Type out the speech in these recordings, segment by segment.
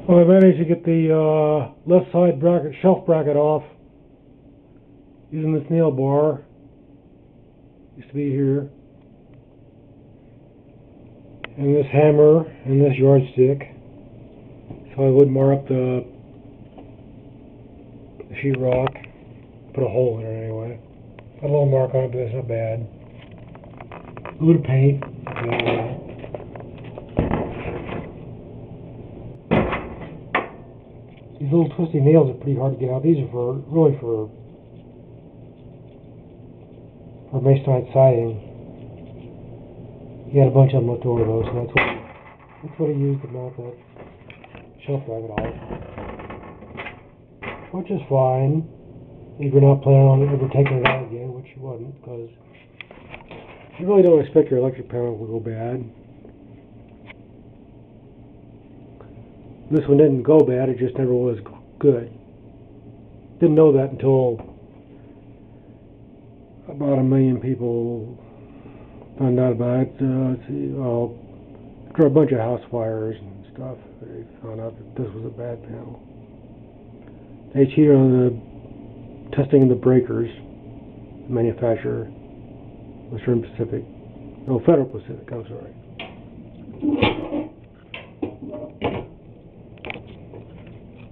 Well, I managed to get the left side bracket, shelf bracket off using this nail bar. Used to be here. And this hammer and this yardstick. So I would mark up the sheetrock. Put a hole in it anyway. Got a little mark on it, but that's not bad. A little paint. These little twisty nails are pretty hard to get out. These are really for masonite siding. He had a bunch of them left over those, and that's what he used to mount that shelf bracket off. Which is fine if you're not planning on ever taking it out again, which you wouldn't, because you really don't expect your electric panel to go bad. This one didn't go bad, it just never was good. Didn't know that until about 1 million people found out about it. Let's see, well, after a bunch of house fires and stuff, they found out that this was a bad panel. They cheated on the testing of the breakers. The manufacturer, Western Pacific, no, Federal Pacific, I'm sorry.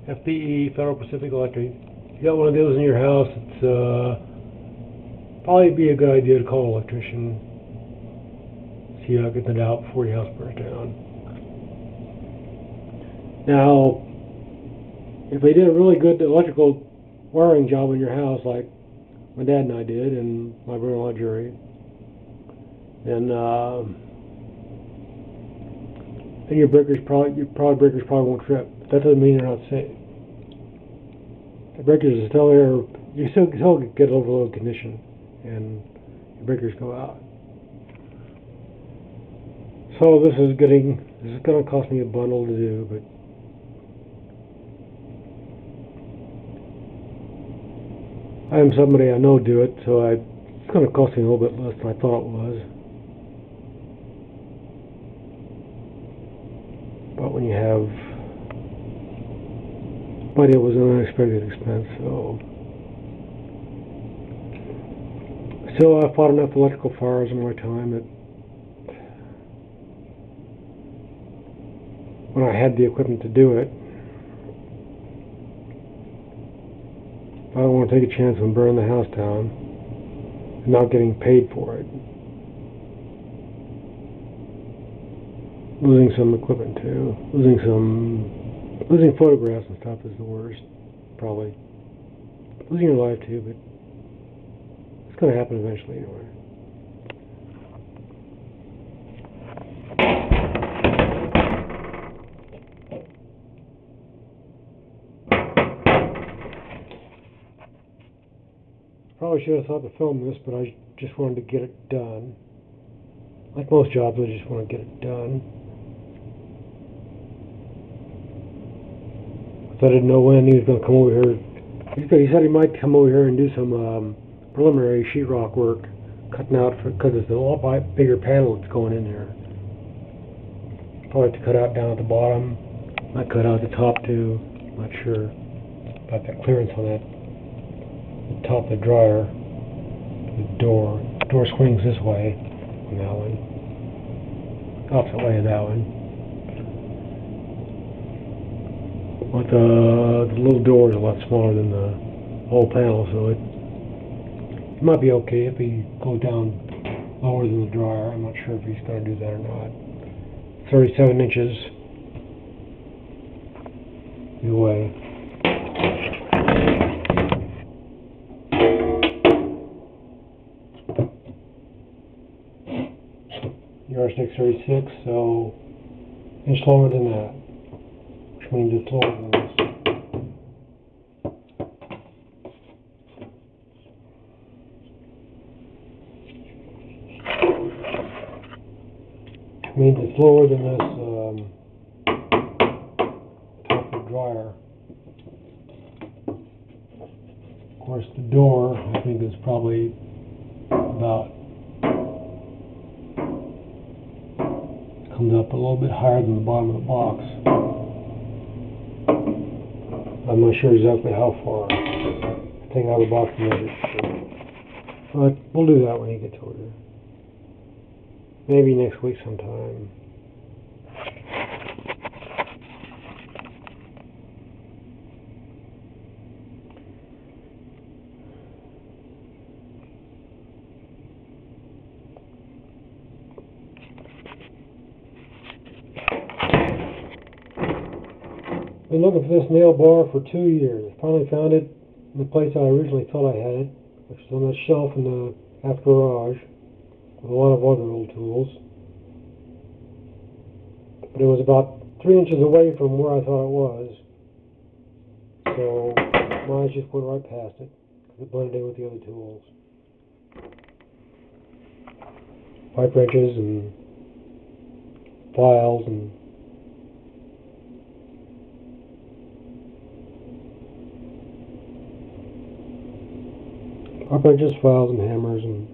FPE, Federal Pacific Electric. If you got one of those in your house, it's probably be a good idea to call an electrician. See how to get it out before your house burns down. Now, if they did a really good electrical wiring job in your house, like my dad and I did, and my brother-in-law Jerry, then your breakers your breakers probably won't trip. That doesn't mean they're not safe. The breakers are still there. You still get overload condition, and your breakers go out. So this is going to cost me a bundle to do, but I am somebody I know do it, so it's going to cost me a little bit less than I thought it was. But when you have money, it was an unexpected expense, so still I fought enough electrical fires in my time that when I had the equipment to do it, I don't want to take a chance and burn the house down and not getting paid for it. Losing some equipment too. Losing photographs and stuff is the worst, probably. Losing your life too, but it's going to happen eventually anyway. Probably should have thought to film this, but I just wanted to get it done. Like most jobs, I just want to get it done. I didn't know when he was going to come over here. He said he might come over here and do some preliminary sheetrock work, cutting out, because it's a lot bigger panel that's going in there. Probably have to cut out down at the bottom. Might cut out the top too. Not sure about the clearance on that. The top of the dryer. The door. The door swings this way on that one. Opposite way of that one. But the little door is a lot smaller than the whole panel, so it might be okay if he goes down lower than the dryer. I'm not sure if he's going to do that or not. 37 inches either way. Yardstick's 36, so inch lower than that. Which means it's lower than this. Which means it's lower than this top of the dryer. Of course, the door I think is probably about comes up a little bit higher than the bottom of the box. I'm not sure exactly how far. I think I have a box measure. But we'll do that when he gets over here. Maybe next week sometime. Been looking for this nail bar for 2 years. Finally found it in the place I originally thought I had it, which is on that shelf in the half garage with a lot of other old tools. But it was about 3 inches away from where I thought it was. So mine just went right past it because it blended in with the other tools. Pipe wrenches and files and pipe wrenches, files, and hammers and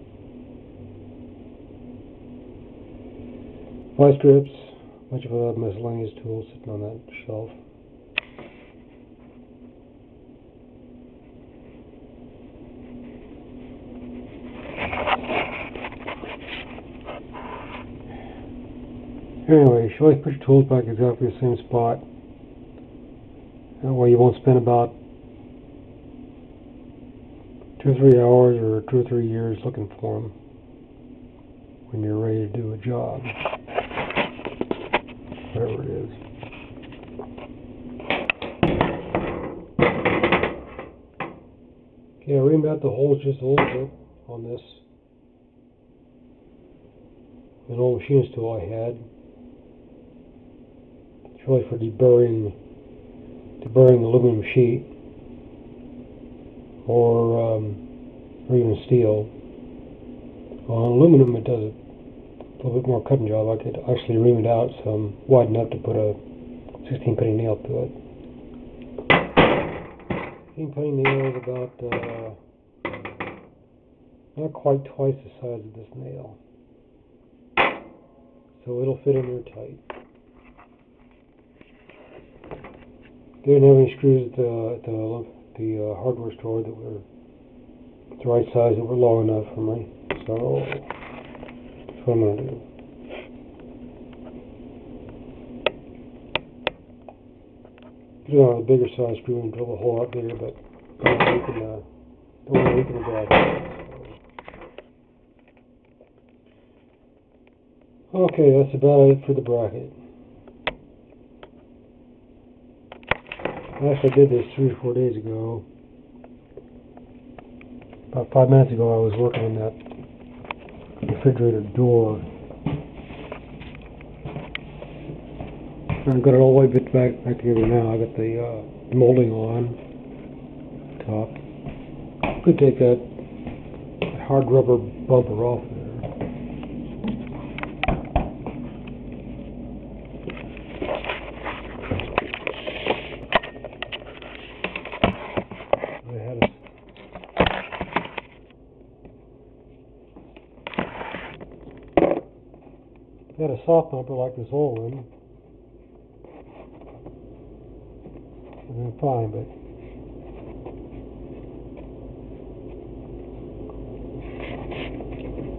vice grips, a bunch of other miscellaneous tools sitting on that shelf. Anyway, you should always put your tools back exactly the same spot. That way you won't spend about 2 or 3 hours or 2 or 3 years looking for them when you're ready to do a job, whatever it is. Okay, I reamed out the holes just a little bit on this. An old machinist tool I had. It's really for deburring aluminum sheet or even steel. On aluminum it does a little bit more cutting job. I could actually ream it out so I'm wide enough to put a 16 penny nail to it. 16 penny nail is about not quite twice the size of this nail. So it'll fit in there tight. Didn't have any screws at the hardware store that were the right size, that were long enough for me. So that's what I'm going to do. Get on a bigger size screw and drill a hole out bigger, but don't want to weaken the job. Okay, that's about it for the bracket. Actually, I did this 3 or 4 days ago. About 5 minutes ago, I was working on that refrigerator door. I've got it all the way back together now. I got the molding on top. Could take that hard rubber bumper off there. I had a soft bumper like this old one. And fine, but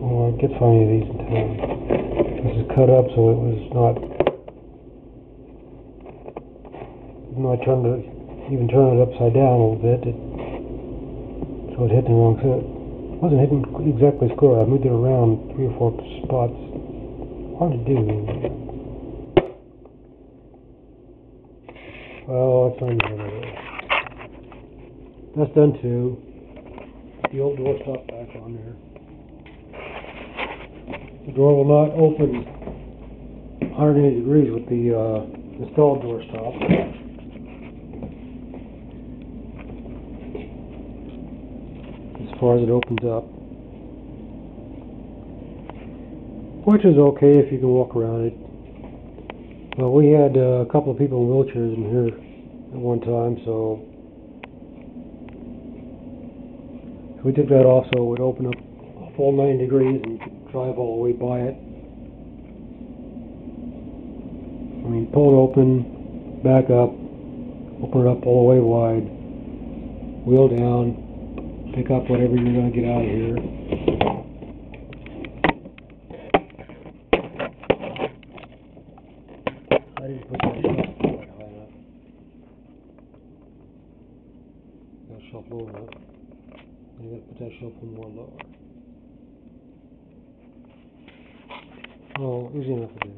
oh, I get so many of these in town. This is cut up so it was not. Even though I even turned it upside down a little bit, so it hit the wrong side. It wasn't hitting exactly square. I moved it around 3 or 4 spots. Hard to do. Well, that's done. That's done too. The old doorstop back on there. The door will not open 180 degrees with the installed doorstop. As far as it opens up. Which is okay if you can walk around it. Well, we had a couple of people in wheelchairs in here at one time, so we took that off so it would open up a full 90 degrees and you could drive all the way by it. I mean, pull it open, back up, Open it up all the way wide. Wheel down. Pick up whatever you're going to get out of here. I didn't put that shelf quite high enough. That shelf low enough. I got to put that shelf one more lower. Oh, easy enough to do.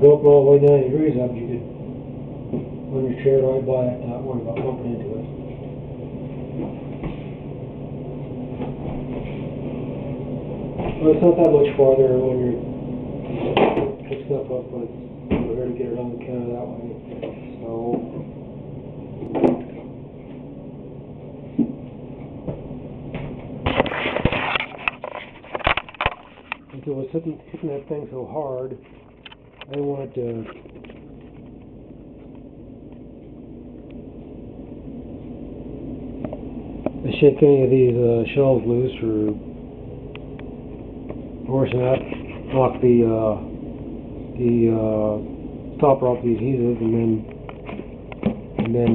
Go up all the way 90 degrees up, you could run your chair right by it, not worry about bumping into it. Well, it's not that much farther when you're picking stuff up, but we're going to get it on the counter that way. So, I think it was hitting that thing so hard. I didn't want it to shake any of these shelves loose or worse than that, knock the stopper off the adhesive and then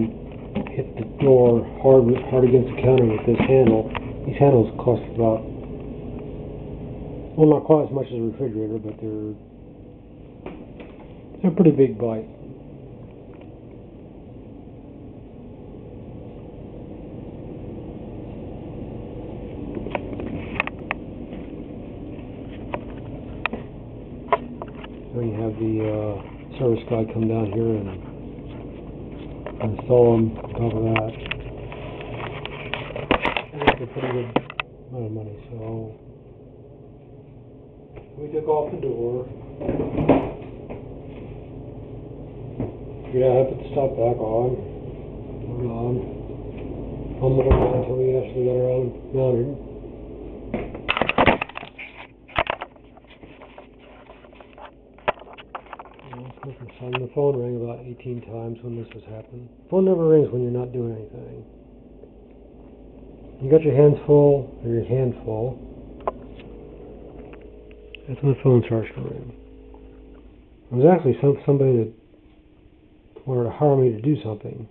hit the door hard against the counter with this handle. These handles cost about, well, not quite as much as a refrigerator, but they're a pretty big bite. Then you have the service guy come down here and install them on top of that. And that's a pretty good amount of money. So we took off the door. Yeah, I put the stop back on. Put it on. Pummeled it on until we actually got her mounted. The phone rang about 18 times when this has happened. The phone never rings when you're not doing anything. You got your hands full, or your hand full. That's when the phone starts to ring. It was actually somebody that wanted to hire me to do something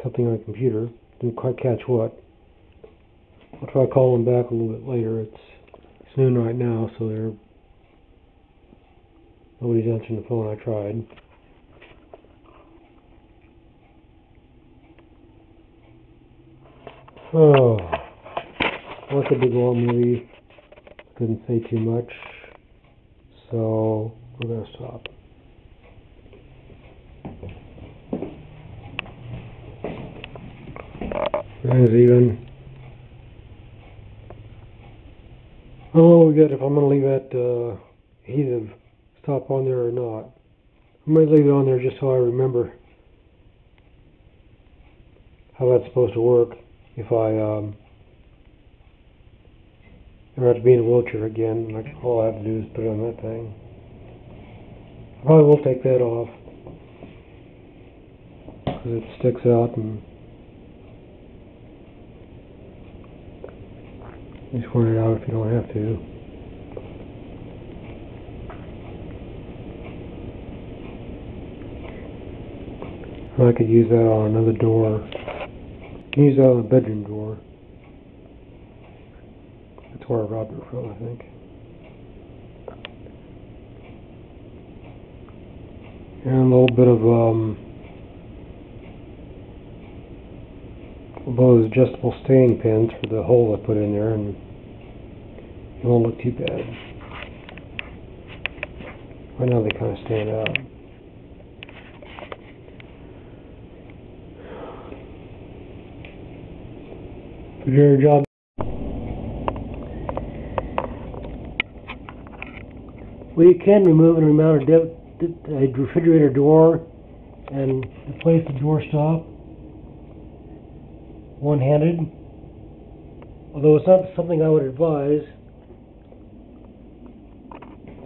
on a computer. Didn't quite catch what. I'll try calling back a little bit later. It's noon right now, so nobody's answering the phone. I tried. Oh, watched a big long movie. Couldn't say too much, so we're gonna stop. Everything's even. I don't know yet if I'm going to leave that adhesive stop on there or not. I might leave it on there just so I remember how that's supposed to work if I ever have to be in a wheelchair again. Like, all I have to do is put it on that thing. I probably will take that off because it sticks out, and just wear it out if you don't have to. I could use that on another door. I can use that on a bedroom door. That's where I robbed it from, I think. And a little bit of those adjustable staying pins for the hole I put in there, and it won't look too bad. Right now they kind of stand out. Refrigerator job. Well, you can remove and remount a refrigerator door and replace the doorstop one-handed. Although it's not something I would advise.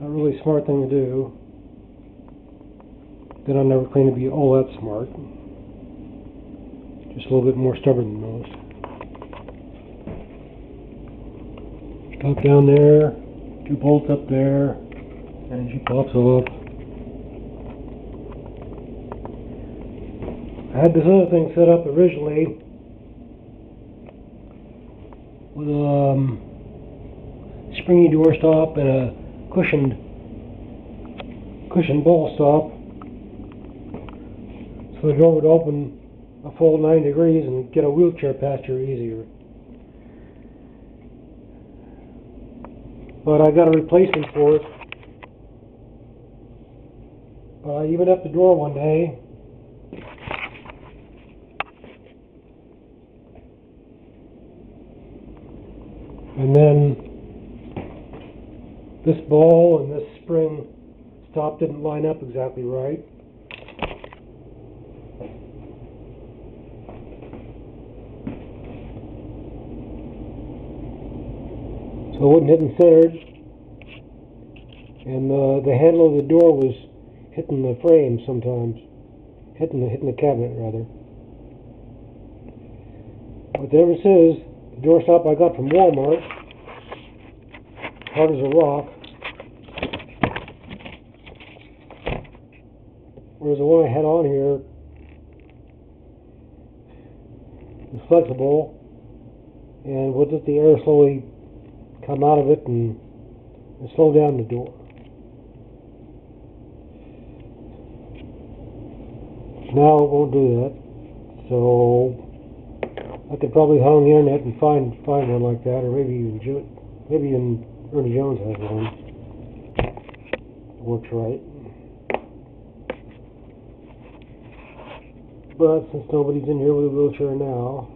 Not really a smart thing to do. Then I'll never claim to be all that smart. Just a little bit more stubborn than most. Top down there, 2 bolts up there, and she pops off. I had this other thing set up originally with a springy doorstop and a cushioned ball stop, so the door would open a full 9 degrees and get a wheelchair past here easier. But I got a replacement for it. But I evened up the door one day. And then this ball and this spring stop didn't line up exactly right. So it wasn't hitting centered, and the handle of the door was hitting the frame sometimes, hitting the cabinet rather. But there it is, the doorstop I got from Walmart, hard as a rock, whereas the one I had on here was flexible and would let the air slowly come out of it and slow down the door. Now it won't do that, so I could probably hunt on the internet and find one like that, or maybe even Ernie Jones has one. It works right. But since nobody's in here with a wheelchair now,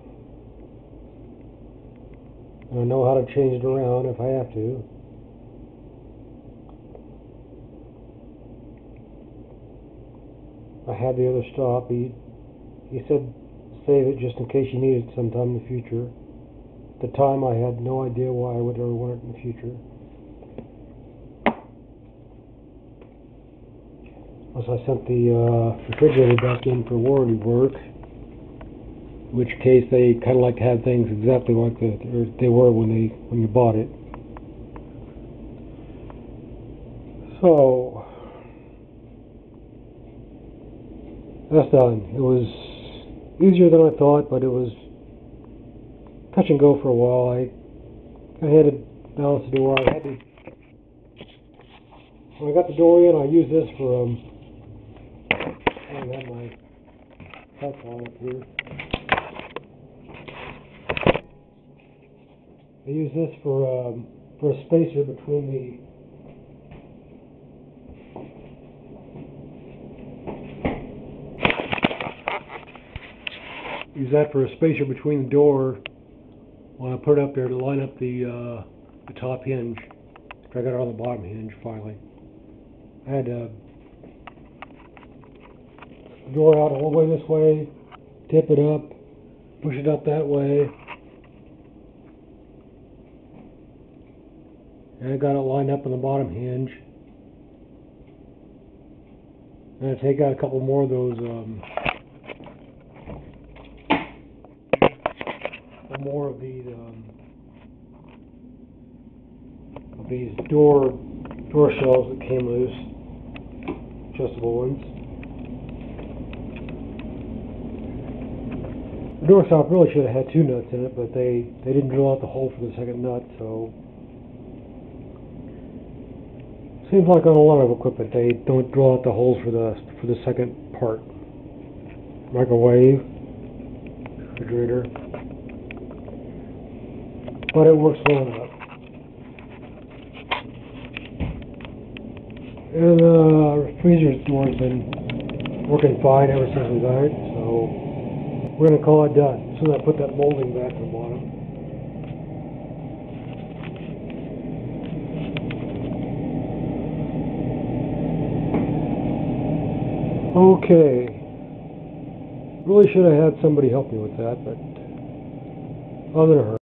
and I know how to change it around if I have to. I had the other stop. He said save it just in case you need it sometime in the future. At the time I had no idea why I would ever want it in the future. Once I sent the refrigerator back in for warranty work, in which case they kind of like to have things exactly like they were when you bought it. So that's done. It was easier than I thought, but it was touch and go for a while. I had to balance the door. When I got the door in, I used this for I have my platform up here. I use this for a spacer between the door when I put it up there to line up the top hinge. I got it on the bottom hinge finally. I had the door out all the way this way, tip it up, push it up that way, and I got it lined up on the bottom hinge. And I take out a couple more of those these door shelves that came loose, adjustable ones. The door stop really should have had 2 nuts in it, but they didn't drill out the hole for the second nut, so seems like on a lot of equipment they don't drill out the holes for the second part. Microwave, refrigerator, but it works well enough. And the freezer's door's been working fine ever since we got it, so we're gonna call it done. So I put that molding back to the bottom. Okay. Really should have had somebody help me with that, but I was in a hurry.